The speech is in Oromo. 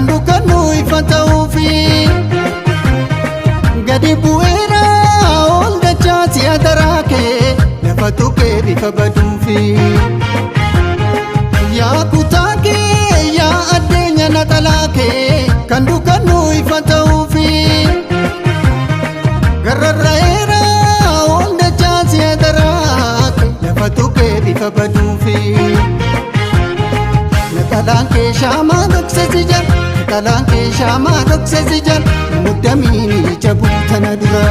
kan dukkanu ifa ta'uufi gadi bu'eera ol dachaa si'a daraa kee lafa tuqee bifa baduufi yaa kutaa kee yaa addeenya naxalaa kee kan dukkanu ifa ta'uufi gararraa'eera ol dachaa si'a daraa kee lafa tuqee bifa baduufi naxalaan kee shaamaa dhoksesi jal naxalaan kee shaamaa dhoksesi jal muddamiini jabu tana dura.